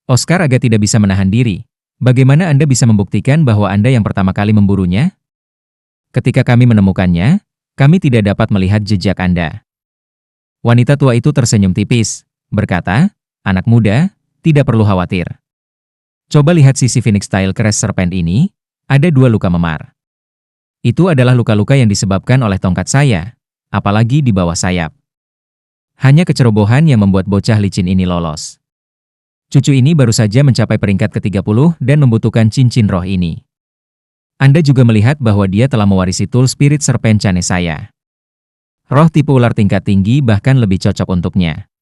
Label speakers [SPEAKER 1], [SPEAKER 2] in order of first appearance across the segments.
[SPEAKER 1] Oscar agak tidak bisa menahan diri. Bagaimana Anda bisa membuktikan bahwa Anda yang pertama kali memburunya? Ketika kami menemukannya, kami tidak dapat melihat jejak Anda. Wanita tua itu tersenyum tipis, berkata, "Anak muda, tidak perlu khawatir. Coba lihat sisi Phoenix Style Crest Serpent ini, ada 2 luka memar. Itu adalah luka-luka yang disebabkan oleh tongkat saya, apalagi di bawah sayap. Hanya kecerobohan yang membuat bocah licin ini lolos. Cucu ini baru saja mencapai peringkat ke-30 dan membutuhkan cincin roh ini. Anda juga melihat bahwa dia telah mewarisi tool spirit serpent cane saya. Roh tipe ular tingkat tinggi bahkan lebih cocok untuknya."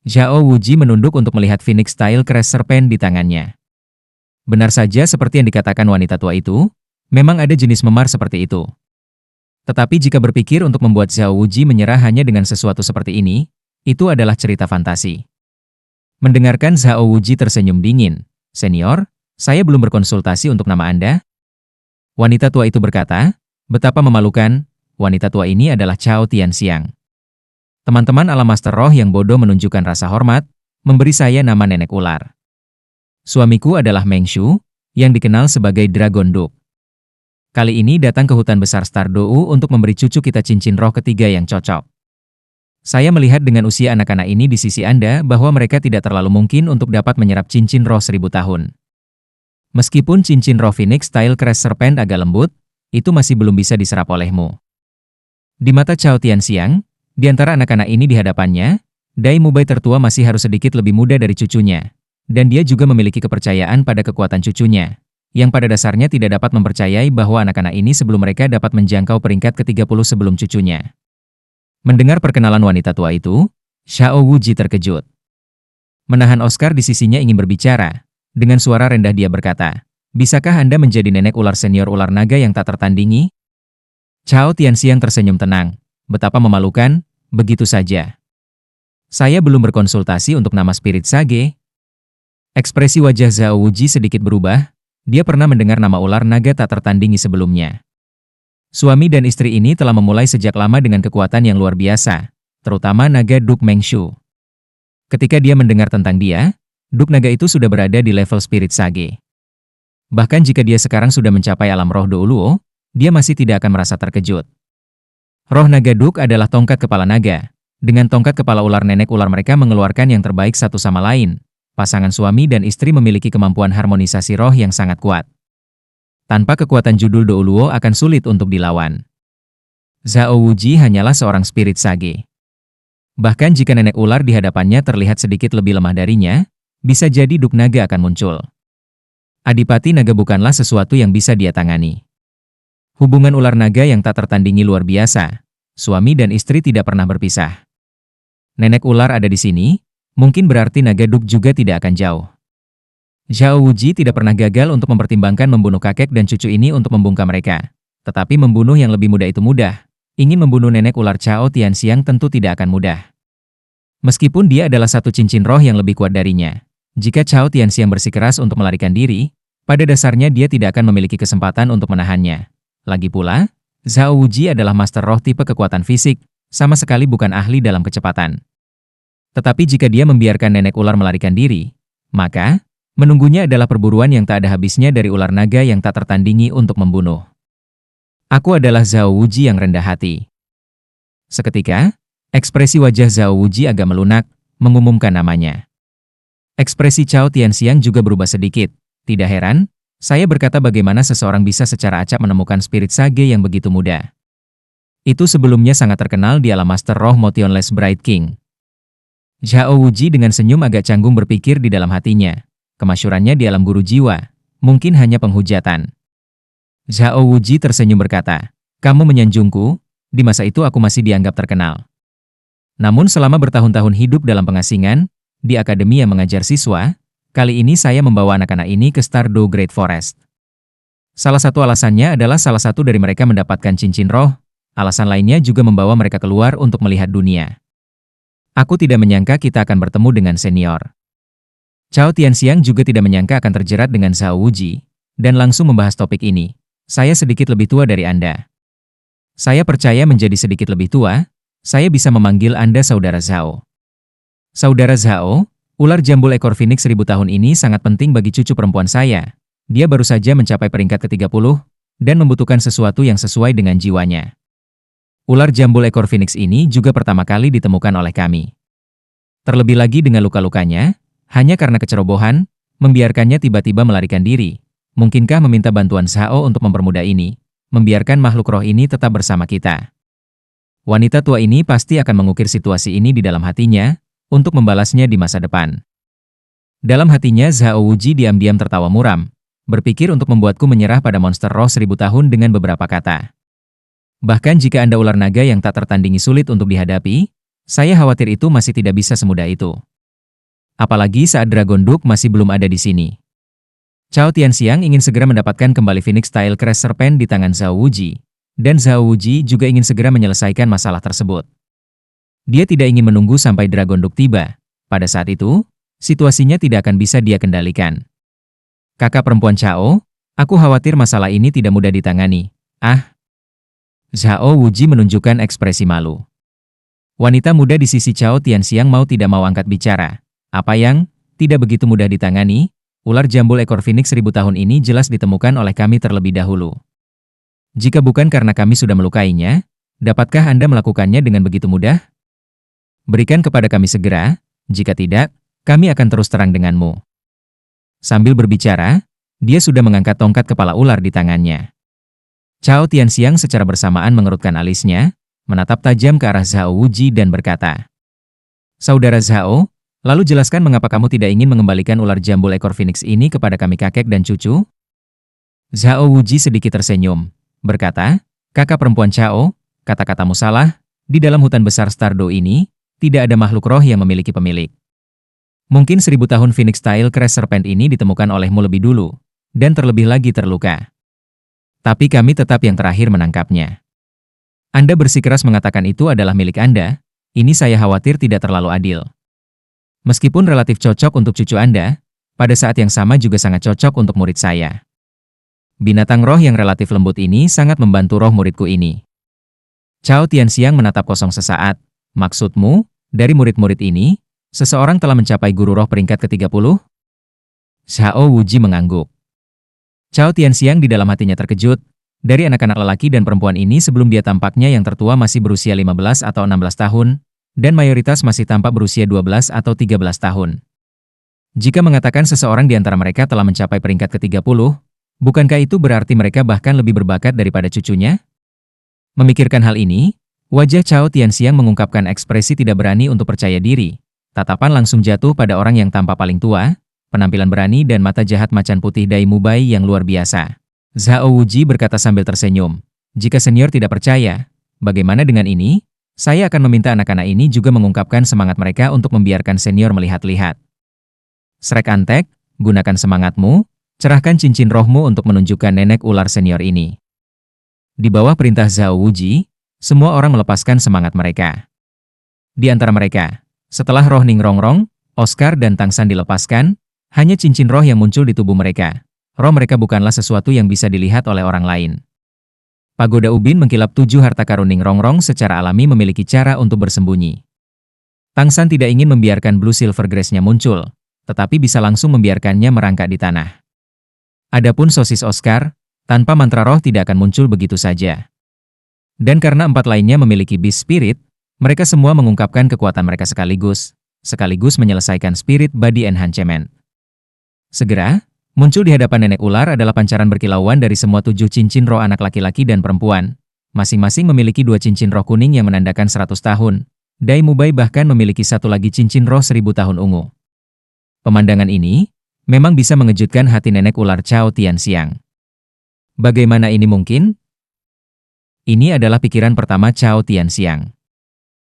[SPEAKER 1] Zhao Wuji menunduk untuk melihat Phoenix Style Crest Serpent di tangannya. Benar saja seperti yang dikatakan wanita tua itu, memang ada jenis memar seperti itu. Tetapi jika berpikir untuk membuat Zhao Wuji menyerah hanya dengan sesuatu seperti ini, itu adalah cerita fantasi. Mendengarkan Zhao Wuji tersenyum dingin, "Senior, saya belum berkonsultasi untuk nama Anda." Wanita tua itu berkata, "Betapa memalukan, wanita tua ini adalah Cao Tianxiang. Teman-teman alam Master Roh yang bodoh menunjukkan rasa hormat, memberi saya nama nenek ular. Suamiku adalah Meng Shu, yang dikenal sebagai Dragon Duke. Kali ini datang ke hutan besar Stardou untuk memberi cucu kita cincin roh ketiga yang cocok. Saya melihat dengan usia anak-anak ini di sisi Anda bahwa mereka tidak terlalu mungkin untuk dapat menyerap cincin roh 1000 tahun. Meskipun cincin roh Phoenix Style Crest Serpent agak lembut, itu masih belum bisa diserap olehmu." Di mata Cao Tianxiang, di antara anak-anak ini di hadapannya, Dai Mubai tertua masih harus sedikit lebih muda dari cucunya. Dan dia juga memiliki kepercayaan pada kekuatan cucunya, yang pada dasarnya tidak dapat mempercayai bahwa anak-anak ini sebelum mereka dapat menjangkau peringkat ke-30 sebelum cucunya. Mendengar perkenalan wanita tua itu, Zhao Wuji terkejut. Menahan Oscar di sisinya ingin berbicara. Dengan suara rendah dia berkata, "Bisakah Anda menjadi nenek ular senior ular naga yang tak tertandingi?" Cao Tianxiang tersenyum tenang. "Betapa memalukan, begitu saja. Saya belum berkonsultasi untuk nama spirit sage." Ekspresi wajah Zhao Wuji sedikit berubah. Dia pernah mendengar nama ular naga tak tertandingi sebelumnya. Suami dan istri ini telah memulai sejak lama dengan kekuatan yang luar biasa, terutama naga Duke Meng Shu. Ketika dia mendengar tentang dia, Duke naga itu sudah berada di level spirit sage. Bahkan jika dia sekarang sudah mencapai alam roh Douluo, dia masih tidak akan merasa terkejut. Roh naga Duke adalah tongkat kepala naga. Dengan tongkat kepala ular nenek ular mereka mengeluarkan yang terbaik satu sama lain. Pasangan suami dan istri memiliki kemampuan harmonisasi roh yang sangat kuat. Tanpa kekuatan judul Douluo akan sulit untuk dilawan. Zhao Wuji hanyalah seorang spirit sage. Bahkan jika nenek ular di hadapannya terlihat sedikit lebih lemah darinya, bisa jadi Duke naga akan muncul. Adipati naga bukanlah sesuatu yang bisa dia tangani. Hubungan ular naga yang tak tertandingi luar biasa. Suami dan istri tidak pernah berpisah. Nenek ular ada di sini, mungkin berarti naga Duke juga tidak akan jauh. Zhao Wuji tidak pernah gagal untuk mempertimbangkan membunuh kakek dan cucu ini untuk membungkam mereka. Tetapi membunuh yang lebih muda itu mudah. Ingin membunuh nenek ular Cao Tianxiang tentu tidak akan mudah. Meskipun dia adalah satu cincin roh yang lebih kuat darinya. Jika Cao Tianxiang bersikeras untuk melarikan diri, pada dasarnya dia tidak akan memiliki kesempatan untuk menahannya. Lagi pula, Zhao Wuji adalah master roh tipe kekuatan fisik, sama sekali bukan ahli dalam kecepatan. Tetapi jika dia membiarkan nenek ular melarikan diri, maka menunggunya adalah perburuan yang tak ada habisnya dari ular naga yang tak tertandingi untuk membunuh. Aku adalah Zhao Wuji yang rendah hati. Seketika, ekspresi wajah Zhao Wuji agak melunak, mengumumkan namanya. Ekspresi Cao Tianxiang juga berubah sedikit. Tidak heran, saya berkata bagaimana seseorang bisa secara acak menemukan spirit sage yang begitu muda. Itu sebelumnya sangat terkenal di alam Master Roh Motionless Bright King. Zhao Wuji dengan senyum agak canggung berpikir di dalam hatinya. Kemasyurannya di alam guru jiwa, mungkin hanya penghujatan. Zhao Wuji tersenyum berkata, "Kamu menyanjungku, di masa itu aku masih dianggap terkenal. Namun selama bertahun-tahun hidup dalam pengasingan, di akademi yang mengajar siswa, kali ini saya membawa anak-anak ini ke Stardou Great Forest. Salah satu alasannya adalah salah satu dari mereka mendapatkan cincin roh, alasan lainnya juga membawa mereka keluar untuk melihat dunia. Aku tidak menyangka kita akan bertemu dengan senior." Cao Tianxiang juga tidak menyangka akan terjerat dengan Zhao Wuji, dan langsung membahas topik ini. "Saya sedikit lebih tua dari Anda. Saya percaya menjadi sedikit lebih tua, saya bisa memanggil Anda Saudara Zhao." "Saudara Zhao, Ular jambul ekor Phoenix 1000 tahun ini sangat penting bagi cucu perempuan saya. Dia baru saja mencapai peringkat ke-30 dan membutuhkan sesuatu yang sesuai dengan jiwanya. Ular jambul ekor Phoenix ini juga pertama kali ditemukan oleh kami. Terlebih lagi dengan luka-lukanya, hanya karena kecerobohan, membiarkannya tiba-tiba melarikan diri. Mungkinkah meminta bantuan Zhao untuk mempermudah ini, membiarkan makhluk roh ini tetap bersama kita? Wanita tua ini pasti akan mengukir situasi ini di dalam hatinya, untuk membalasnya di masa depan. Dalam hatinya Zhao Wuji diam-diam tertawa muram, berpikir untuk membuatku menyerah pada monster roh 1000 tahun dengan beberapa kata. Bahkan jika Anda ular naga yang tak tertandingi sulit untuk dihadapi, saya khawatir itu masih tidak bisa semudah itu. Apalagi saat Dragon Duke masih belum ada di sini. Cao Tianxiang ingin segera mendapatkan kembali Phoenix Style Crash Serpent di tangan Zhao Wuji, dan Zhao Wuji juga ingin segera menyelesaikan masalah tersebut. Dia tidak ingin menunggu sampai Dragon Duke tiba. Pada saat itu, situasinya tidak akan bisa dia kendalikan. Kakak perempuan Cao, aku khawatir masalah ini tidak mudah ditangani. Zhao Wuji menunjukkan ekspresi malu. Wanita muda di sisi Cao Tianxiang mau tidak mau angkat bicara. Apa yang tidak begitu mudah ditangani? Ular jambul ekor Phoenix 1000 tahun ini jelas ditemukan oleh kami terlebih dahulu. Jika bukan karena kami sudah melukainya, dapatkah Anda melakukannya dengan begitu mudah? Berikan kepada kami segera, jika tidak, kami akan terus terang denganmu. Sambil berbicara, dia sudah mengangkat tongkat kepala ular di tangannya. Cao Tianxiang secara bersamaan mengerutkan alisnya, menatap tajam ke arah Zhao Wuji dan berkata, "Saudara Zhao, lalu jelaskan mengapa kamu tidak ingin mengembalikan ular jambul ekor Phoenix ini kepada kami kakek dan cucu?" Zhao Wuji sedikit tersenyum, berkata, "Kakak perempuan Cao, kata-katamu salah, di dalam hutan besar Stardew ini, tidak ada makhluk roh yang memiliki pemilik. Mungkin 1000 tahun Phoenix Style Crash Serpent ini ditemukan olehmu lebih dulu, dan terlebih lagi terluka. Tapi kami tetap yang terakhir menangkapnya. Anda bersikeras mengatakan itu adalah milik Anda, ini saya khawatir tidak terlalu adil. Meskipun relatif cocok untuk cucu Anda, pada saat yang sama juga sangat cocok untuk murid saya. Binatang roh yang relatif lembut ini sangat membantu roh muridku ini." Cao Tianxiang menatap kosong sesaat. "Maksudmu, dari murid-murid ini, seseorang telah mencapai guru roh peringkat ke-30? Zhao Wuji mengangguk. Cao Tianxiang di dalam hatinya terkejut. Dari anak-anak lelaki dan perempuan ini sebelum dia tampaknya yang tertua masih berusia 15 atau 16 tahun, dan mayoritas masih tampak berusia 12 atau 13 tahun. Jika mengatakan seseorang di antara mereka telah mencapai peringkat ke-30, bukankah itu berarti mereka bahkan lebih berbakat daripada cucunya? Memikirkan hal ini, wajah Cao Tianxiang mengungkapkan ekspresi tidak berani untuk percaya diri. Tatapan langsung jatuh pada orang yang tampak paling tua, penampilan berani dan mata jahat macan putih Dai Mubai yang luar biasa. Zhao Wuji berkata sambil tersenyum, "Jika senior tidak percaya, bagaimana dengan ini? Saya akan meminta anak-anak ini juga mengungkapkan semangat mereka untuk membiarkan senior melihat-lihat. Srek Antek, gunakan semangatmu, cerahkan cincin rohmu untuk menunjukkan nenek ular senior ini." Di bawah perintah Zhao Wuji, semua orang melepaskan semangat mereka. Di antara mereka, setelah roh Ning Rongrong, Oscar dan Tang San dilepaskan, hanya cincin roh yang muncul di tubuh mereka. Roh mereka bukanlah sesuatu yang bisa dilihat oleh orang lain. Pagoda Ubin mengkilap 7 harta karun Ning Rongrong secara alami memiliki cara untuk bersembunyi. Tang San tidak ingin membiarkan Blue Silver Grace-nya muncul, tetapi bisa langsung membiarkannya merangkak di tanah. Adapun sosis Oscar, tanpa mantra roh tidak akan muncul begitu saja. Dan karena 4 lainnya memiliki Beast Spirit, mereka semua mengungkapkan kekuatan mereka sekaligus menyelesaikan Spirit Body Enhancement. Segera, muncul di hadapan nenek ular adalah pancaran berkilauan dari semua 7 cincin roh anak laki-laki dan perempuan. Masing-masing memiliki 2 cincin roh kuning yang menandakan 100 tahun. Dai Mubai bahkan memiliki 1 lagi cincin roh 1000 tahun ungu. Pemandangan ini memang bisa mengejutkan hati nenek ular Cao Tianxiang. Bagaimana ini mungkin? Ini adalah pikiran pertama Cao Tianxiang.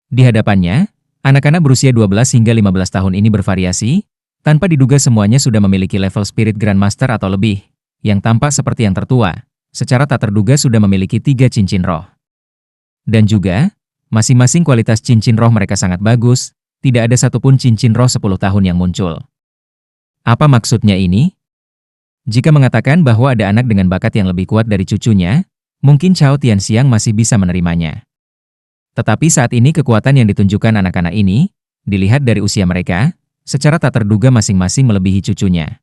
[SPEAKER 1] Di hadapannya, anak-anak berusia 12 hingga 15 tahun ini bervariasi, tanpa diduga semuanya sudah memiliki level Spirit Grandmaster atau lebih, yang tampak seperti yang tertua, secara tak terduga sudah memiliki 3 cincin roh. Dan juga, masing-masing kualitas cincin roh mereka sangat bagus, tidak ada satupun cincin roh 10 tahun yang muncul. Apa maksudnya ini? Jika mengatakan bahwa ada anak dengan bakat yang lebih kuat dari cucunya, mungkin Cao Tianxiang masih bisa menerimanya. Tetapi saat ini kekuatan yang ditunjukkan anak-anak ini, dilihat dari usia mereka, secara tak terduga masing-masing melebihi cucunya.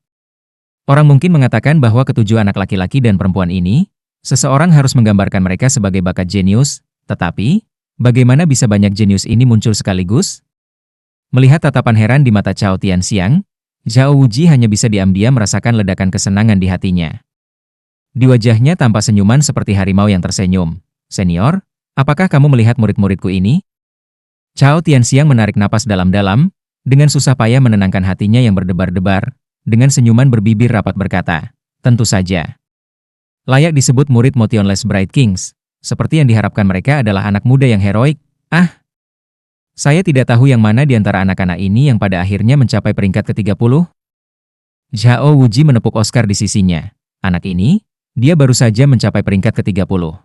[SPEAKER 1] Orang mungkin mengatakan bahwa ketujuh anak laki-laki dan perempuan ini, seseorang harus menggambarkan mereka sebagai bakat jenius, tetapi, bagaimana bisa banyak jenius ini muncul sekaligus? Melihat tatapan heran di mata Cao Tianxiang, Zhao Wuji hanya bisa diam-diam merasakan ledakan kesenangan di hatinya. Di wajahnya tampak senyuman seperti harimau yang tersenyum. "Senior, apakah kamu melihat murid-muridku ini?" Cao Tianxiang menarik napas dalam-dalam, dengan susah payah menenangkan hatinya yang berdebar-debar, dengan senyuman berbibir rapat berkata, "Tentu saja. Layak disebut murid Motionless Bright Kings, seperti yang diharapkan mereka adalah anak muda yang heroik. Saya tidak tahu yang mana di antara anak-anak ini yang pada akhirnya mencapai peringkat ke-30. Zhao Wuji menepuk Oscar di sisinya. Anak ini, dia baru saja mencapai peringkat ke-30.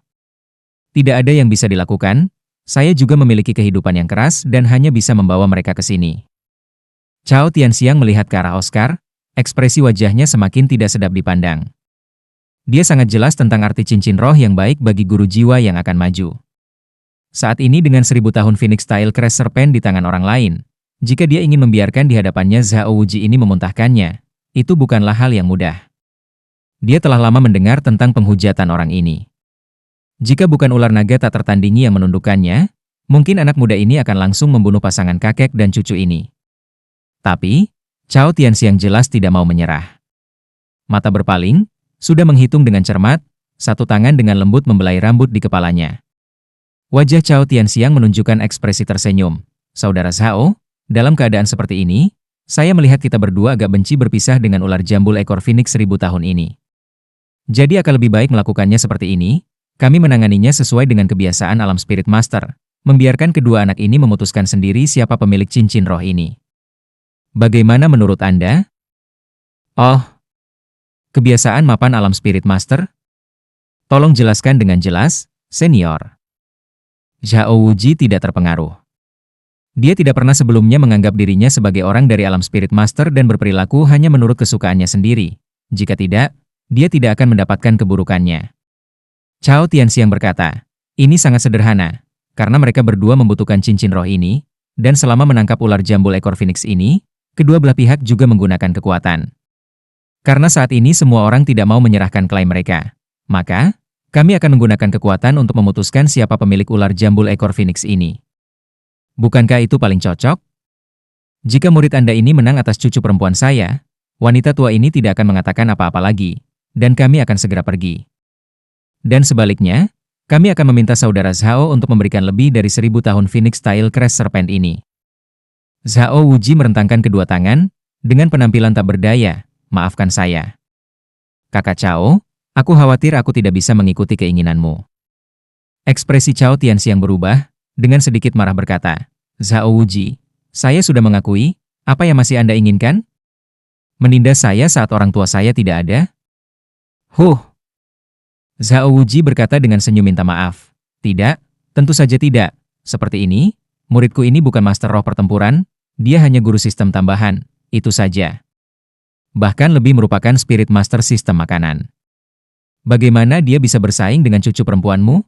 [SPEAKER 1] Tidak ada yang bisa dilakukan, saya juga memiliki kehidupan yang keras dan hanya bisa membawa mereka ke sini. Cao Tianxiang melihat ke arah Oscar, ekspresi wajahnya semakin tidak sedap dipandang. Dia sangat jelas tentang arti cincin roh yang baik bagi guru jiwa yang akan maju. Saat ini dengan 1000 tahun Phoenix Style Crash Serpent di tangan orang lain, jika dia ingin membiarkan di hadapannya Zhao Wuji ini memuntahkannya, itu bukanlah hal yang mudah. Dia telah lama mendengar tentang penghujatan orang ini. Jika bukan ular naga tak tertandingi yang menundukkannya, mungkin anak muda ini akan langsung membunuh pasangan kakek dan cucu ini. Tapi, Cao Tianxiang jelas tidak mau menyerah. Mata berpaling, sudah menghitung dengan cermat, satu tangan dengan lembut membelai rambut di kepalanya. Wajah Cao Tianxiang menunjukkan ekspresi tersenyum. "Saudara Zhao, dalam keadaan seperti ini, saya melihat kita berdua agak benci berpisah dengan ular jambul ekor Phoenix 1000 tahun ini. Jadi akan lebih baik melakukannya seperti ini, kami menanganinya sesuai dengan kebiasaan alam Spirit Master, membiarkan kedua anak ini memutuskan sendiri siapa pemilik cincin roh ini. Bagaimana menurut Anda?" "Oh, kebiasaan mapan alam Spirit Master? Tolong jelaskan dengan jelas, senior." Zhao Wuji tidak terpengaruh. Dia tidak pernah sebelumnya menganggap dirinya sebagai orang dari alam Spirit Master dan berperilaku hanya menurut kesukaannya sendiri. Jika tidak, dia tidak akan mendapatkan keburukannya. Cao Tianxiang berkata, "Ini sangat sederhana, karena mereka berdua membutuhkan cincin roh ini, dan selama menangkap ular jambul ekor Phoenix ini, kedua belah pihak juga menggunakan kekuatan. Karena saat ini semua orang tidak mau menyerahkan klaim mereka, maka kami akan menggunakan kekuatan untuk memutuskan siapa pemilik ular jambul ekor Phoenix ini. Bukankah itu paling cocok? Jika murid Anda ini menang atas cucu perempuan saya, wanita tua ini tidak akan mengatakan apa-apa lagi, dan kami akan segera pergi. Dan sebaliknya, kami akan meminta saudara Zhao untuk memberikan lebih dari 1000 tahun Phoenix Style Crash Serpent ini." Zhao Wuji merentangkan kedua tangan, dengan penampilan tak berdaya, "Maafkan saya. Kakak Cao, aku khawatir aku tidak bisa mengikuti keinginanmu." Ekspresi Cao Tianxiang berubah, dengan sedikit marah berkata, "Zhao Wuji, saya sudah mengakui, apa yang masih Anda inginkan? Menindas saya saat orang tua saya tidak ada?" Zhao Wuji berkata dengan senyum minta maaf. "Tidak, tentu saja tidak. Seperti ini, muridku ini bukan master roh pertempuran, dia hanya guru sistem tambahan, itu saja. Bahkan lebih merupakan spirit master sistem makanan. Bagaimana dia bisa bersaing dengan cucu perempuanmu?"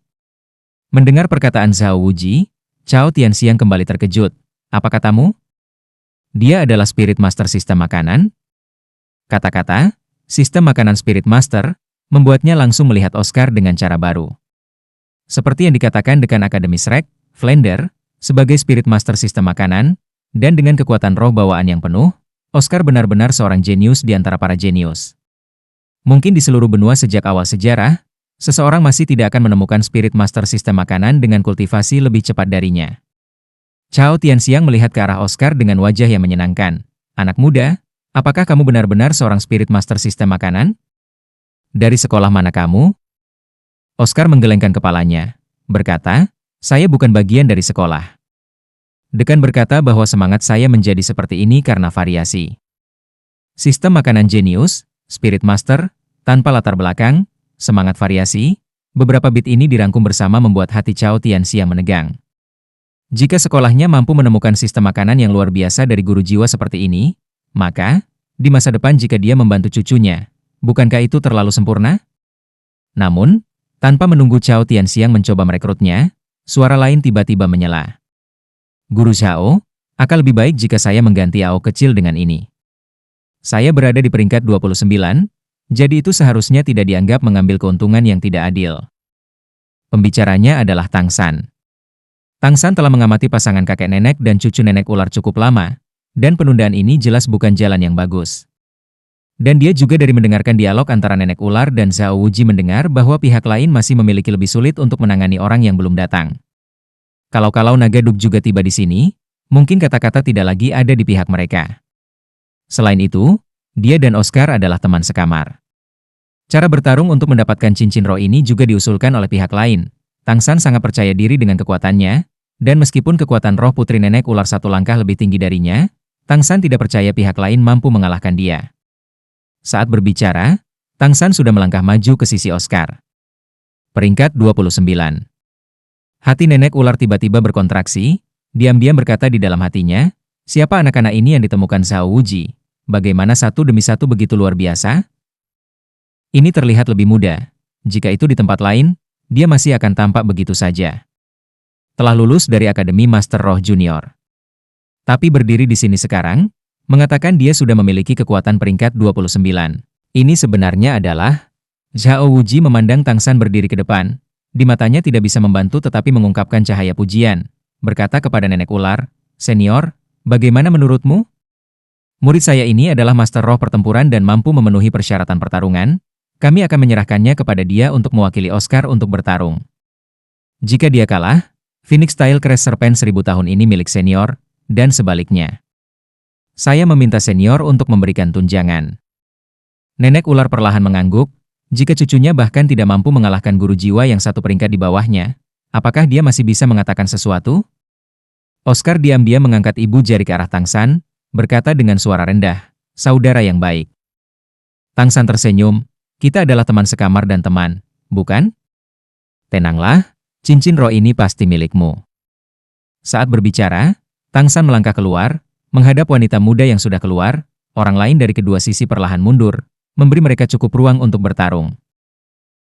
[SPEAKER 1] Mendengar perkataan Zhao Wuji, Cao Tianxiang kembali terkejut. "Apa katamu? Dia adalah spirit master sistem makanan?" Kata-kata, sistem makanan spirit master, membuatnya langsung melihat Oscar dengan cara baru. Seperti yang dikatakan dekan Akademi Shrek, Flander, sebagai spirit master sistem makanan, dan dengan kekuatan roh bawaan yang penuh, Oscar benar-benar seorang jenius di antara para jenius. Mungkin di seluruh benua sejak awal sejarah, seseorang masih tidak akan menemukan spirit master sistem makanan dengan kultivasi lebih cepat darinya. Cao Tianxiang melihat ke arah Oscar dengan wajah yang menyenangkan. "Anak muda, apakah kamu benar-benar seorang spirit master sistem makanan? Dari sekolah mana kamu?" Oscar menggelengkan kepalanya, berkata, "Saya bukan bagian dari sekolah." Dekan berkata bahwa semangat saya menjadi seperti ini karena variasi. Sistem makanan jenius, spirit master, tanpa latar belakang, semangat variasi, beberapa bit ini dirangkum bersama membuat hati Cao Tianxiang menegang. Jika sekolahnya mampu menemukan sistem makanan yang luar biasa dari guru jiwa seperti ini, maka, di masa depan jika dia membantu cucunya, bukankah itu terlalu sempurna? Namun, tanpa menunggu Cao Tianxiang mencoba merekrutnya, suara lain tiba-tiba menyela. "Guru Zhao, Akan lebih baik jika saya mengganti AO kecil dengan ini. Saya berada di peringkat 29, jadi itu seharusnya tidak dianggap mengambil keuntungan yang tidak adil. Pembicaranya adalah Tang San. Tang San telah mengamati pasangan kakek nenek dan cucu nenek ular cukup lama, dan penundaan ini jelas bukan jalan yang bagus. Dan dia juga dari mendengarkan dialog antara nenek ular dan Zhao Wuji mendengar bahwa pihak lain masih memiliki lebih sulit untuk menangani orang yang belum datang. Kalau naga duk juga tiba di sini, mungkin kata-kata tidak lagi ada di pihak mereka. Selain itu, dia dan Oscar adalah teman sekamar. Cara bertarung untuk mendapatkan cincin roh ini juga diusulkan oleh pihak lain. Tang San sangat percaya diri dengan kekuatannya, dan meskipun kekuatan roh putri nenek ular satu langkah lebih tinggi darinya, Tang San tidak percaya pihak lain mampu mengalahkan dia. Saat berbicara, Tang San sudah melangkah maju ke sisi Oscar. Peringkat 29. Hati nenek ular tiba-tiba berkontraksi, diam-diam berkata di dalam hatinya, siapa anak-anak ini yang ditemukan Zhao Wuji? Bagaimana satu demi satu begitu luar biasa? Ini terlihat lebih mudah. Jika itu di tempat lain, dia masih akan tampak begitu saja. Telah lulus dari Akademi Master Roh Junior. Tapi berdiri di sini sekarang, mengatakan dia sudah memiliki kekuatan peringkat 29. Ini sebenarnya adalah... Zhao Wuji memandang Tang San berdiri ke depan. Di matanya tidak bisa membantu tetapi mengungkapkan cahaya pujian. Berkata kepada nenek ular, "Senior, bagaimana menurutmu? Murid saya ini adalah Master Roh Pertempuran dan mampu memenuhi persyaratan pertarungan. Kami akan menyerahkannya kepada dia untuk mewakili Oscar untuk bertarung. Jika dia kalah, Phoenix Style Crash Serpent 1000 tahun ini milik senior, dan sebaliknya. Saya meminta senior untuk memberikan tunjangan." Nenek ular perlahan mengangguk, jika cucunya bahkan tidak mampu mengalahkan guru jiwa yang satu peringkat di bawahnya, apakah dia masih bisa mengatakan sesuatu? Oscar diam-diam mengangkat ibu jari ke arah Tang San, berkata dengan suara rendah, "Saudara yang baik." Tang San tersenyum, "Kita adalah teman sekamar dan teman, bukan? Tenanglah, cincin roh ini pasti milikmu." Saat berbicara, Tang San melangkah keluar, menghadap wanita muda yang sudah keluar, orang lain dari kedua sisi perlahan mundur, memberi mereka cukup ruang untuk bertarung.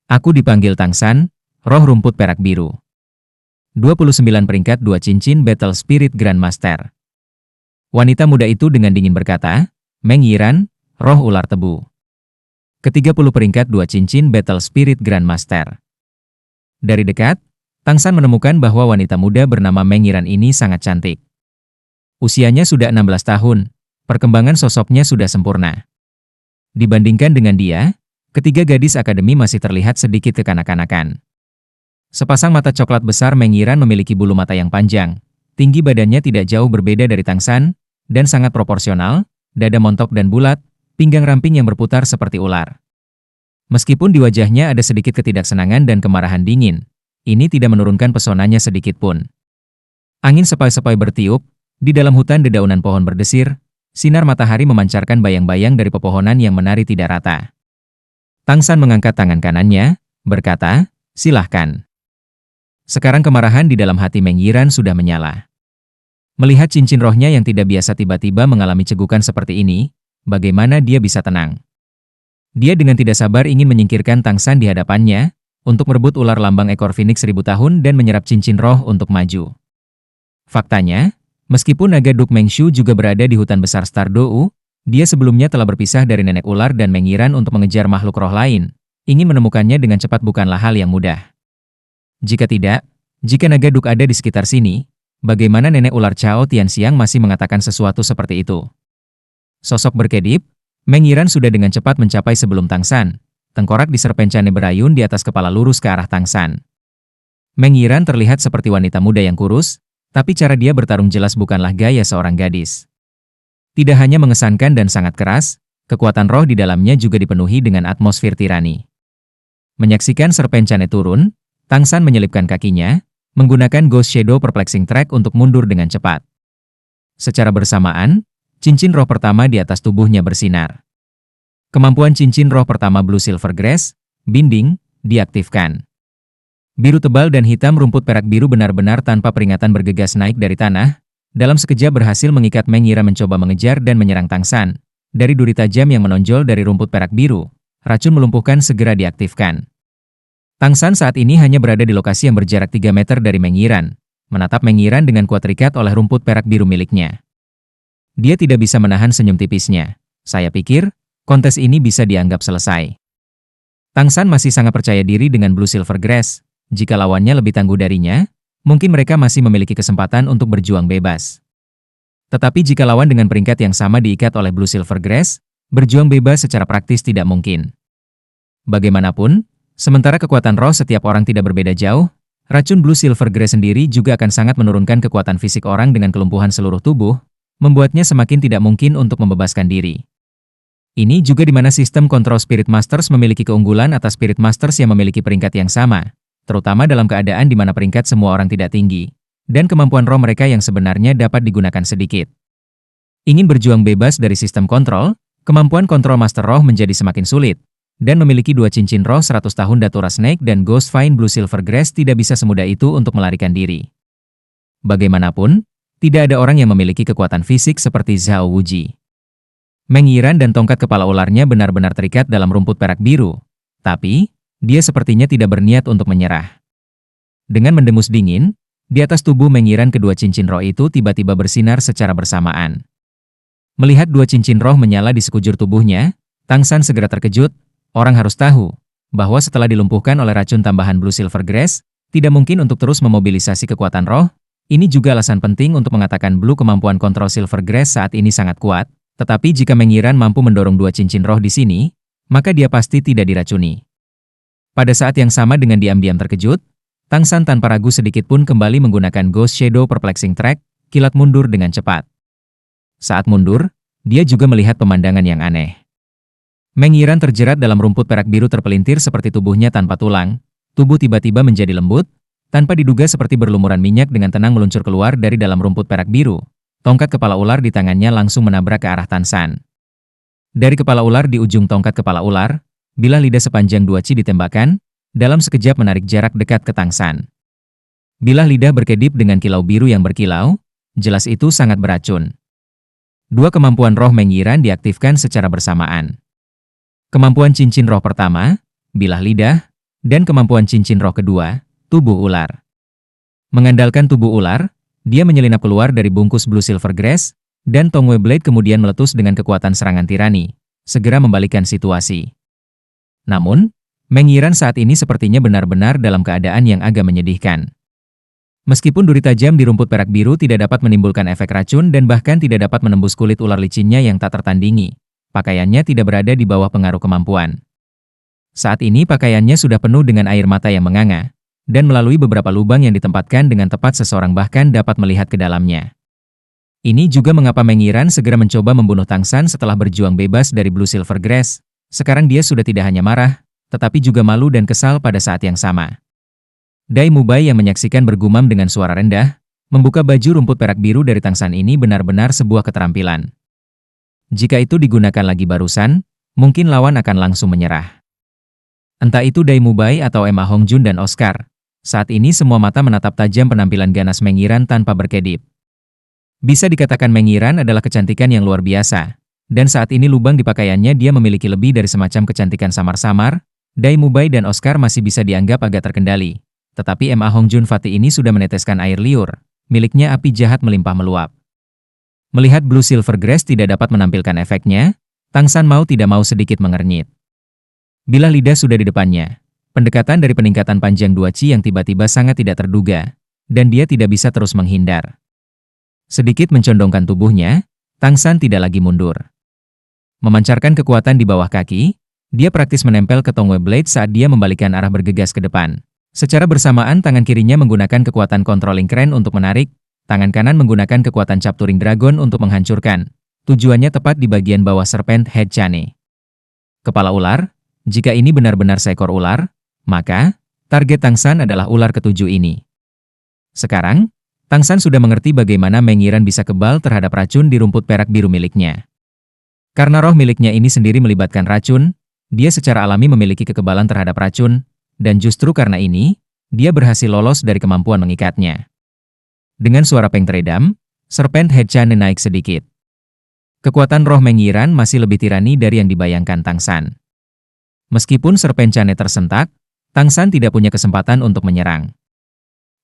[SPEAKER 1] "Aku dipanggil Tang San, roh rumput perak biru. 29 peringkat 2 cincin Battle Spirit Grandmaster." Wanita muda itu dengan dingin berkata, "Meng Yiran, roh ular tebu. Ke-30 peringkat 2 cincin Battle Spirit Grandmaster." Dari dekat, Tang San menemukan bahwa wanita muda bernama Meng Yiran ini sangat cantik. Usianya sudah 16 tahun, perkembangan sosoknya sudah sempurna. Dibandingkan dengan dia, ketiga gadis akademi masih terlihat sedikit kekanak-kanakan. Sepasang mata coklat besar Meng Yiran memiliki bulu mata yang panjang, tinggi badannya tidak jauh berbeda dari Tang San, dan sangat proporsional, dada montok dan bulat, pinggang ramping yang berputar seperti ular. Meskipun di wajahnya ada sedikit ketidaksenangan dan kemarahan dingin, ini tidak menurunkan pesonanya sedikit pun. Angin sepoi-sepoi bertiup, di dalam hutan dedaunan pohon berdesir, sinar matahari memancarkan bayang-bayang dari pepohonan yang menari tidak rata. Tang San mengangkat tangan kanannya, berkata, "Silahkan." Sekarang kemarahan di dalam hati Meng Yiran sudah menyala. Melihat cincin rohnya yang tidak biasa tiba-tiba mengalami cegukan seperti ini, bagaimana dia bisa tenang? Dia dengan tidak sabar ingin menyingkirkan Tang San di hadapannya, untuk merebut ular lambang ekor Phoenix 1000 tahun dan menyerap cincin roh untuk maju. Faktanya, meskipun naga Duk Mengshu juga berada di hutan besar Stardou, dia sebelumnya telah berpisah dari nenek ular dan Meng Yiran untuk mengejar makhluk roh lain. Ingin menemukannya dengan cepat bukanlah hal yang mudah. Jika naga Duk ada di sekitar sini, bagaimana nenek ular Chao Tianxiang masih mengatakan sesuatu seperti itu? Sosok berkedip, Meng Yiran sudah dengan cepat mencapai sebelum Tang San. Tengkorak diserpencane berayun di atas kepala lurus ke arah Tang San. Meng Yiran terlihat seperti wanita muda yang kurus, tapi cara dia bertarung jelas bukanlah gaya seorang gadis. Tidak hanya mengesankan dan sangat keras, kekuatan roh di dalamnya juga dipenuhi dengan atmosfer tirani. Menyaksikan serpencane turun, Tang San menyelipkan kakinya, menggunakan Ghost Shadow Perplexing Track untuk mundur dengan cepat. Secara bersamaan, cincin roh pertama di atas tubuhnya bersinar. Kemampuan cincin roh pertama Blue Silver Grass, Binding, diaktifkan. Biru tebal dan hitam rumput perak biru benar-benar tanpa peringatan bergegas naik dari tanah, dalam sekejap berhasil mengikat Meng Yiran mencoba mengejar dan menyerang Tang San. Dari duri tajam yang menonjol dari rumput perak biru, racun melumpuhkan segera diaktifkan. Tang San saat ini hanya berada di lokasi yang berjarak 3 meter dari Meng Yiran, menatap Meng Yiran dengan kuat terikat oleh rumput perak biru miliknya. Dia tidak bisa menahan senyum tipisnya. Saya pikir, kontes ini bisa dianggap selesai. Tang San masih sangat percaya diri dengan Blue Silver Grass. Jika lawannya lebih tangguh darinya, mungkin mereka masih memiliki kesempatan untuk berjuang bebas. Tetapi jika lawan dengan peringkat yang sama diikat oleh Blue Silver Grass, berjuang bebas secara praktis tidak mungkin. Bagaimanapun, sementara kekuatan roh setiap orang tidak berbeda jauh, racun Blue Silver Grass sendiri juga akan sangat menurunkan kekuatan fisik orang dengan kelumpuhan seluruh tubuh, membuatnya semakin tidak mungkin untuk membebaskan diri. Ini juga di mana sistem kontrol Spirit Masters memiliki keunggulan atas Spirit Masters yang memiliki peringkat yang sama, terutama dalam keadaan di mana peringkat semua orang tidak tinggi, dan kemampuan roh mereka yang sebenarnya dapat digunakan sedikit. Ingin berjuang bebas dari sistem kontrol, kemampuan kontrol Master Roh menjadi semakin sulit, dan memiliki 2 cincin roh 100 tahun Datura Snake dan Ghost Vine Blue Silver Grass tidak bisa semudah itu untuk melarikan diri. Bagaimanapun, tidak ada orang yang memiliki kekuatan fisik seperti Zhao Wuji. Meng Yiran dan tongkat kepala ularnya benar-benar terikat dalam rumput perak biru, tapi dia sepertinya tidak berniat untuk menyerah. Dengan mendengus dingin, di atas tubuh Meng Yiran kedua cincin roh itu tiba-tiba bersinar secara bersamaan. Melihat 2 cincin roh menyala di sekujur tubuhnya, Tang San segera terkejut. Orang harus tahu bahwa setelah dilumpuhkan oleh racun tambahan Blue Silver Grass, tidak mungkin untuk terus memobilisasi kekuatan roh. Ini juga alasan penting untuk mengatakan Blue kemampuan kontrol Silver Grass saat ini sangat kuat, tetapi jika Meng Yiran mampu mendorong 2 cincin roh di sini, maka dia pasti tidak diracuni. Pada saat yang sama dengan diam-diam terkejut, Tang San tanpa ragu sedikit pun kembali menggunakan Ghost Shadow Perplexing Track, kilat mundur dengan cepat. Saat mundur, dia juga melihat pemandangan yang aneh. Meng Yiran terjerat dalam rumput perak biru terpelintir seperti tubuhnya tanpa tulang, tubuh tiba-tiba menjadi lembut, tanpa diduga seperti berlumuran minyak dengan tenang meluncur keluar dari dalam rumput perak biru. Tongkat kepala ular di tangannya langsung menabrak ke arah Tang San. Dari kepala ular di ujung tongkat kepala ular, bilah lidah sepanjang 2 ci ditembakkan, dalam sekejap menarik jarak dekat ke Tang San. Bilah lidah berkedip dengan kilau biru yang berkilau, jelas itu sangat beracun. 2 kemampuan roh Meng Yiran diaktifkan secara bersamaan. Kemampuan cincin roh pertama, bilah lidah, dan kemampuan cincin roh kedua, tubuh ular. Mengandalkan tubuh ular, dia menyelinap keluar dari bungkus Blue Silver Grass, dan Tongwei Blade kemudian meletus dengan kekuatan serangan tirani, segera membalikkan situasi. Namun, Meng Yiran saat ini sepertinya benar-benar dalam keadaan yang agak menyedihkan. Meskipun duri tajam di rumput perak biru tidak dapat menimbulkan efek racun dan bahkan tidak dapat menembus kulit ular licinnya yang tak tertandingi, pakaiannya tidak berada di bawah pengaruh kemampuan. Saat ini pakaiannya sudah penuh dengan air mata yang menganga, dan melalui beberapa lubang yang ditempatkan dengan tepat seseorang bahkan dapat melihat ke dalamnya. Ini juga mengapa Meng Yiran segera mencoba membunuh Tang San setelah berjuang bebas dari Blue Silver Grass. Sekarang dia sudah tidak hanya marah, tetapi juga malu dan kesal pada saat yang sama. Dai Mubai yang menyaksikan bergumam dengan suara rendah, membuka baju rumput perak biru dari Tang San ini benar-benar sebuah keterampilan. Jika itu digunakan lagi barusan, mungkin lawan akan langsung menyerah. Entah itu Dai Mubai atau Emma Hongjun dan Oscar, saat ini semua mata menatap tajam penampilan ganas Meng Yiran tanpa berkedip. Bisa dikatakan Meng Yiran adalah kecantikan yang luar biasa, dan saat ini lubang di pakaiannya dia memiliki lebih dari semacam kecantikan samar-samar. Dai Mubai dan Oscar masih bisa dianggap agak terkendali, tetapi Emma Hongjun Fatih ini sudah meneteskan air liur, miliknya api jahat melimpah meluap. Melihat Blue Silver Grass tidak dapat menampilkan efeknya, Tang San mau tidak mau sedikit mengernyit. Bilah lidah sudah di depannya, pendekatan dari peningkatan panjang 2 ci yang tiba-tiba sangat tidak terduga, dan dia tidak bisa terus menghindar. Sedikit mencondongkan tubuhnya, Tang San tidak lagi mundur. Memancarkan kekuatan di bawah kaki, dia praktis menempel ke Tongwei Blade saat dia membalikkan arah bergegas ke depan. Secara bersamaan tangan kirinya menggunakan kekuatan controlling crane untuk menarik, tangan kanan menggunakan kekuatan capturing dragon untuk menghancurkan. Tujuannya tepat di bagian bawah Serpent Head Chane. Kepala ular, jika ini benar-benar seekor ular, maka target Tang San adalah ular ketujuh ini. Sekarang, Tang San sudah mengerti bagaimana Meng Yiran bisa kebal terhadap racun di rumput perak biru miliknya. Karena roh miliknya ini sendiri melibatkan racun, dia secara alami memiliki kekebalan terhadap racun, dan justru karena ini, dia berhasil lolos dari kemampuan mengikatnya. Dengan suara peng teredam, Serpent Head Chane naik sedikit. Kekuatan roh Meng Yiran masih lebih tirani dari yang dibayangkan Tang San. Meskipun Serpent Chane tersentak, Tang San tidak punya kesempatan untuk menyerang.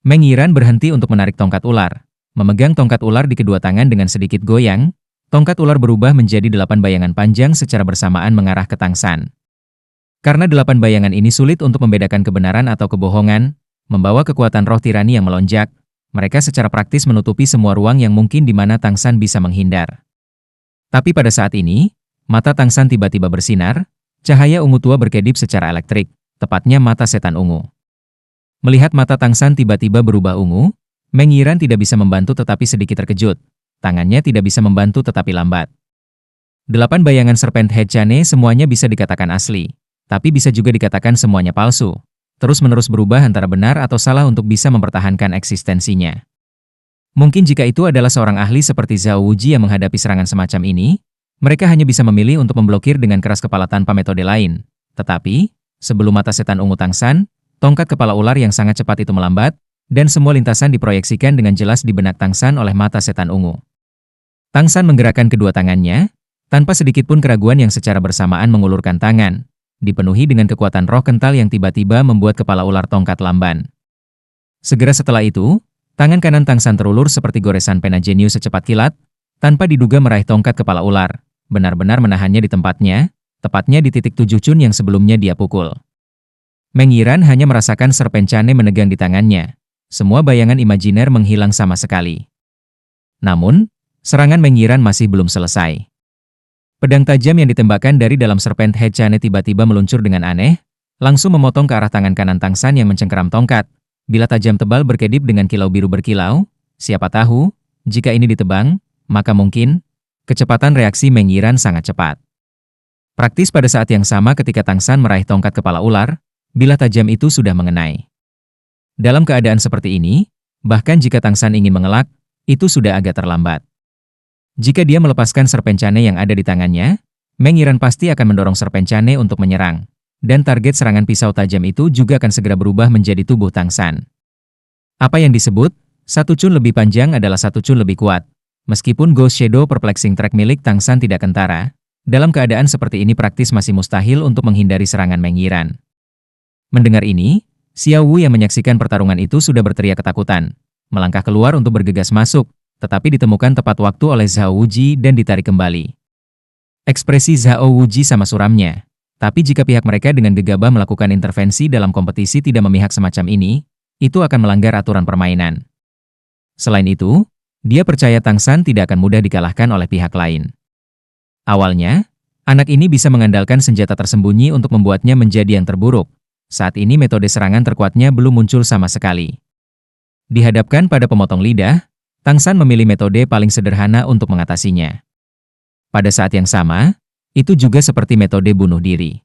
[SPEAKER 1] Meng Yiran berhenti untuk menarik tongkat ular. Memegang tongkat ular di kedua tangan dengan sedikit goyang, tongkat ular berubah menjadi 8 bayangan panjang secara bersamaan mengarah ke Tang San. Karena 8 bayangan ini sulit untuk membedakan kebenaran atau kebohongan, membawa kekuatan roh tirani yang melonjak, mereka secara praktis menutupi semua ruang yang mungkin di mana Tang San bisa menghindar. Tapi pada saat ini, mata Tang San tiba-tiba bersinar, cahaya ungu tua berkedip secara elektrik, tepatnya mata setan ungu. Melihat mata Tang San tiba-tiba berubah ungu, Meng Yiran tidak bisa membantu tetapi sedikit terkejut. Tangannya tidak bisa membantu tetapi lambat. 8 bayangan Serpent Head Chane semuanya bisa dikatakan asli, tapi bisa juga dikatakan semuanya palsu. Terus-menerus berubah antara benar atau salah untuk bisa mempertahankan eksistensinya. Mungkin jika itu adalah seorang ahli seperti Zhao Wuji yang menghadapi serangan semacam ini, mereka hanya bisa memilih untuk memblokir dengan keras kepala tanpa metode lain. Tetapi, sebelum mata setan ungu Tang San, tongkat kepala ular yang sangat cepat itu melambat, dan semua lintasan diproyeksikan dengan jelas di benak Tang San oleh mata setan ungu. Tang San menggerakkan kedua tangannya, tanpa sedikit pun keraguan yang secara bersamaan mengulurkan tangan, dipenuhi dengan kekuatan roh kental yang tiba-tiba membuat kepala ular tongkat lamban. Segera setelah itu, tangan kanan Tang San terulur seperti goresan pena jenius secepat kilat, tanpa diduga meraih tongkat kepala ular, benar-benar menahannya di tempatnya, tepatnya di titik 7 cun yang sebelumnya dia pukul. Meng Yiran hanya merasakan serpen Chane menegang di tangannya. Semua bayangan imajiner menghilang sama sekali. Namun, serangan Meng Yiran masih belum selesai. Pedang tajam yang ditembakkan dari dalam Serpent Head Chane tiba-tiba meluncur dengan aneh, langsung memotong ke arah tangan kanan Tang San yang mencengkeram tongkat. Bila tajam tebal berkedip dengan kilau biru berkilau, siapa tahu, jika ini ditebang, maka mungkin, kecepatan reaksi Meng Yiran sangat cepat. Praktis pada saat yang sama ketika Tang San meraih tongkat kepala ular, bilah tajam itu sudah mengenai. Dalam keadaan seperti ini, bahkan jika Tang San ingin mengelak, itu sudah agak terlambat. Jika dia melepaskan serpen Chane yang ada di tangannya, Meng Yiran pasti akan mendorong serpen Chane untuk menyerang, dan target serangan pisau tajam itu juga akan segera berubah menjadi tubuh Tang San. Apa yang disebut, 1 cun lebih panjang adalah 1 cun lebih kuat. Meskipun Ghost Shadow Perplexing Track milik Tang San tidak kentara, dalam keadaan seperti ini praktis masih mustahil untuk menghindari serangan Meng Yiran. Mendengar ini, Xiao Wu yang menyaksikan pertarungan itu sudah berteriak ketakutan, melangkah keluar untuk bergegas masuk, tetapi ditemukan tepat waktu oleh Zhao Wuji dan ditarik kembali. Ekspresi Zhao Wuji sama suramnya, tapi jika pihak mereka dengan gegabah melakukan intervensi dalam kompetisi tidak memihak semacam ini, itu akan melanggar aturan permainan. Selain itu, dia percaya Tang San tidak akan mudah dikalahkan oleh pihak lain. Awalnya, anak ini bisa mengandalkan senjata tersembunyi untuk membuatnya menjadi yang terburuk. Saat ini metode serangan terkuatnya belum muncul sama sekali. Dihadapkan pada pemotong lidah, Tang San memilih metode paling sederhana untuk mengatasinya. Pada saat yang sama, itu juga seperti metode bunuh diri.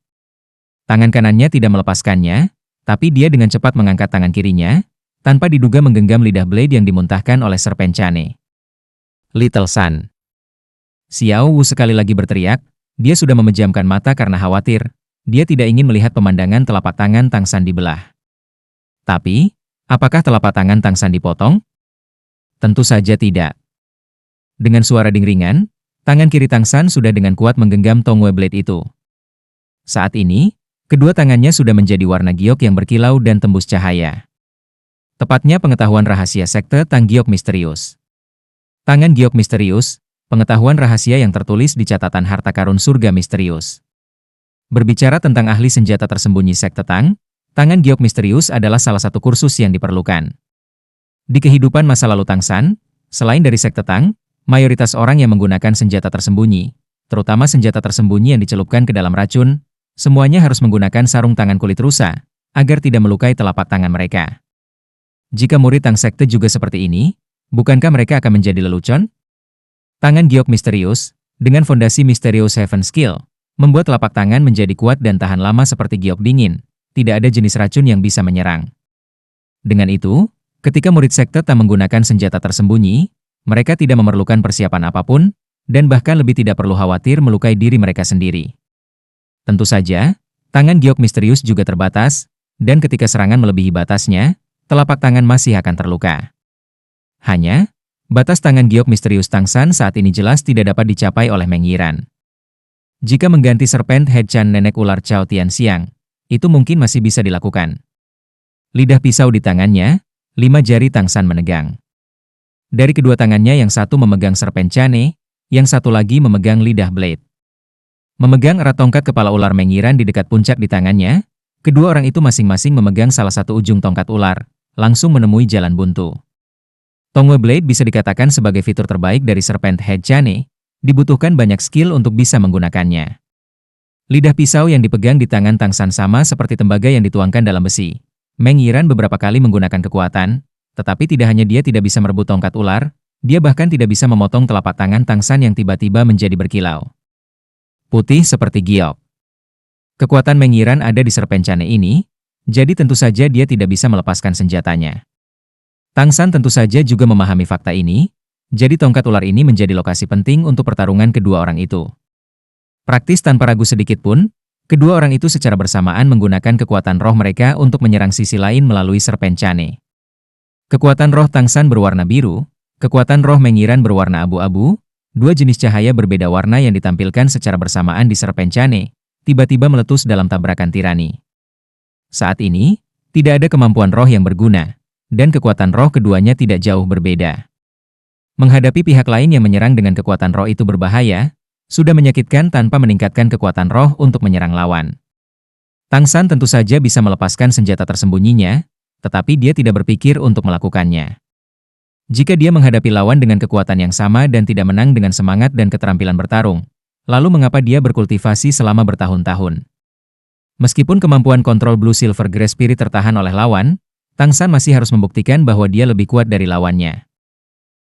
[SPEAKER 1] Tangan kanannya tidak melepaskannya, tapi dia dengan cepat mengangkat tangan kirinya, tanpa diduga menggenggam lidah blade yang dimuntahkan oleh serpen Chane. Little Sun. Xiao Wu sekali lagi berteriak, dia sudah memejamkan mata karena khawatir. Dia tidak ingin melihat pemandangan telapak tangan Tang San dibelah. Tapi, apakah telapak tangan Tang San dipotong? Tentu saja tidak. Dengan suara dingringan, tangan kiri Tang San sudah dengan kuat menggenggam Tongwei Blade itu. Saat ini, kedua tangannya sudah menjadi warna giok yang berkilau dan tembus cahaya. Tepatnya pengetahuan rahasia sekte Tang Giok Misterius. Tangan giok misterius, pengetahuan rahasia yang tertulis di catatan harta karun surga misterius. Berbicara tentang ahli senjata tersembunyi sekte Tang, tangan giok misterius adalah salah satu kursus yang diperlukan. Di kehidupan masa lalu Tang San, selain dari sekte Tang, mayoritas orang yang menggunakan senjata tersembunyi, terutama senjata tersembunyi yang dicelupkan ke dalam racun, semuanya harus menggunakan sarung tangan kulit rusa, agar tidak melukai telapak tangan mereka. Jika murid Tang sekte juga seperti ini, bukankah mereka akan menjadi lelucon? Tangan giok misterius, dengan fondasi Mysterious Heaven Skill, membuat telapak tangan menjadi kuat dan tahan lama seperti giok dingin, tidak ada jenis racun yang bisa menyerang. Dengan itu, ketika murid sekte Tang menggunakan senjata tersembunyi, mereka tidak memerlukan persiapan apapun, dan bahkan lebih tidak perlu khawatir melukai diri mereka sendiri. Tentu saja, tangan giok misterius juga terbatas, dan ketika serangan melebihi batasnya, telapak tangan masih akan terluka. Hanya, batas tangan giok misterius Tang San saat ini jelas tidak dapat dicapai oleh Meng Yiran. Jika mengganti Serpent Head Chan nenek ular Cao Tianxiang, itu mungkin masih bisa dilakukan. Lidah pisau di tangannya, 5 jari Tang San menegang. Dari kedua tangannya yang satu memegang serpent cane, yang satu lagi memegang lidah blade. Memegang erat tongkat kepala ular mengiran di dekat puncak di tangannya, kedua orang itu masing-masing memegang salah satu ujung tongkat ular, langsung menemui jalan buntu. Tongwe Blade bisa dikatakan sebagai fitur terbaik dari Serpent Head Cane, dibutuhkan banyak skill untuk bisa menggunakannya. Lidah pisau yang dipegang di tangan Tang San sama seperti tembaga yang dituangkan dalam besi. Meng Yiran beberapa kali menggunakan kekuatan, tetapi tidak hanya dia tidak bisa merebut tongkat ular, dia bahkan tidak bisa memotong telapak tangan Tang San yang tiba-tiba menjadi berkilau. Putih seperti giok. Kekuatan Meng Yiran ada di Serpent Cane ini, jadi tentu saja dia tidak bisa melepaskan senjatanya. Tang San tentu saja juga memahami fakta ini, jadi tongkat ular ini menjadi lokasi penting untuk pertarungan kedua orang itu. Praktis tanpa ragu sedikit pun, kedua orang itu secara bersamaan menggunakan kekuatan roh mereka untuk menyerang sisi lain melalui Serpent Cane. Kekuatan roh Tang San berwarna biru, kekuatan roh Meng Yiran berwarna abu-abu, dua jenis cahaya berbeda warna yang ditampilkan secara bersamaan di Serpent Cane, tiba-tiba meletus dalam tabrakan tirani. Saat ini, tidak ada kemampuan roh yang berguna, dan kekuatan roh keduanya tidak jauh berbeda. Menghadapi pihak lain yang menyerang dengan kekuatan roh itu berbahaya, sudah menyakitkan tanpa meningkatkan kekuatan roh untuk menyerang lawan. Tang San tentu saja bisa melepaskan senjata tersembunyinya, tetapi dia tidak berpikir untuk melakukannya. Jika dia menghadapi lawan dengan kekuatan yang sama dan tidak menang dengan semangat dan keterampilan bertarung, lalu mengapa dia berkultivasi selama bertahun-tahun? Meskipun kemampuan kontrol Blue Silver Grey Spirit tertahan oleh lawan, Tang San masih harus membuktikan bahwa dia lebih kuat dari lawannya.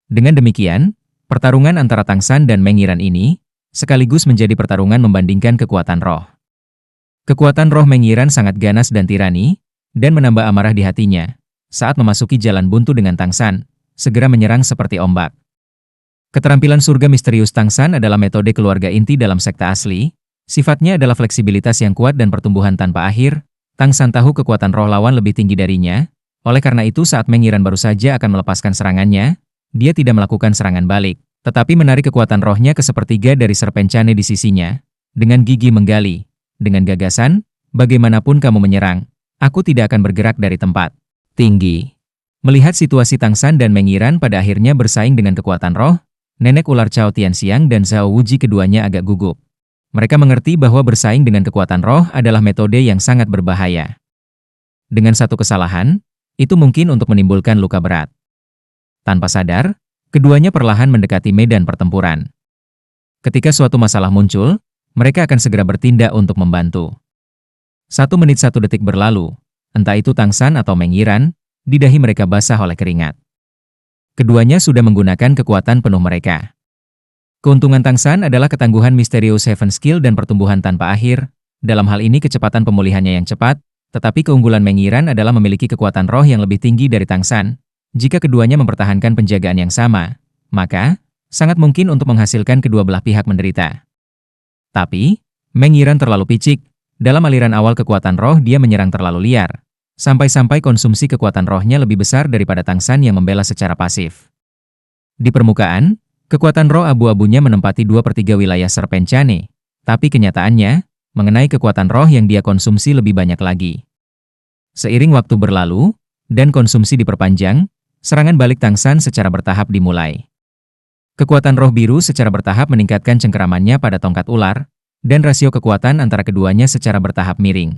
[SPEAKER 1] Dengan demikian, pertarungan antara Tang San dan Meng Yiran ini sekaligus menjadi pertarungan membandingkan kekuatan roh. Kekuatan roh Meng Yiran sangat ganas dan tirani, dan menambah amarah di hatinya. Saat memasuki jalan buntu dengan Tang San, segera menyerang seperti ombak. Keterampilan surga misterius Tang San adalah metode keluarga inti dalam sekte asli. Sifatnya adalah fleksibilitas yang kuat dan pertumbuhan tanpa akhir. Tang San tahu kekuatan roh lawan lebih tinggi darinya. Oleh karena itu saat Meng Yiran baru saja akan melepaskan serangannya, dia tidak melakukan serangan balik, tetapi menarik kekuatan rohnya ke sepertiga dari Serpent Cane di sisinya, dengan gigi menggali. Dengan gagasan, bagaimanapun kamu menyerang, aku tidak akan bergerak dari tempat. Tinggi. Melihat situasi Tang San dan Meng Yiran pada akhirnya bersaing dengan kekuatan roh, nenek ular Cao Tianxiang dan Zhao Wuji keduanya agak gugup. Mereka mengerti bahwa bersaing dengan kekuatan roh adalah metode yang sangat berbahaya. Dengan satu kesalahan, itu mungkin untuk menimbulkan luka berat. Tanpa sadar, keduanya perlahan mendekati medan pertempuran. Ketika suatu masalah muncul, mereka akan segera bertindak untuk membantu. 1 menit 1 detik berlalu, entah itu Tang San atau Meng Yiran, di dahi mereka basah oleh keringat. Keduanya sudah menggunakan kekuatan penuh mereka. Keuntungan Tang San adalah ketangguhan misterius Heaven Skill dan pertumbuhan tanpa akhir. Dalam hal ini kecepatan pemulihannya yang cepat, tetapi keunggulan Meng Yiran adalah memiliki kekuatan roh yang lebih tinggi dari Tang San. Jika keduanya mempertahankan penjagaan yang sama, maka sangat mungkin untuk menghasilkan kedua belah pihak menderita. Tapi, Meng Yiran terlalu picik. Dalam aliran awal kekuatan roh dia menyerang terlalu liar. Sampai-sampai konsumsi kekuatan rohnya lebih besar daripada Tang San yang membela secara pasif. Di permukaan, kekuatan roh abu-abunya menempati 2/3 wilayah Serpent Cane. Tapi kenyataannya, mengenai kekuatan roh yang dia konsumsi lebih banyak lagi. Seiring waktu berlalu, dan konsumsi diperpanjang, serangan balik Tang San secara bertahap dimulai. Kekuatan roh biru secara bertahap meningkatkan cengkeramannya pada tongkat ular, dan rasio kekuatan antara keduanya secara bertahap miring.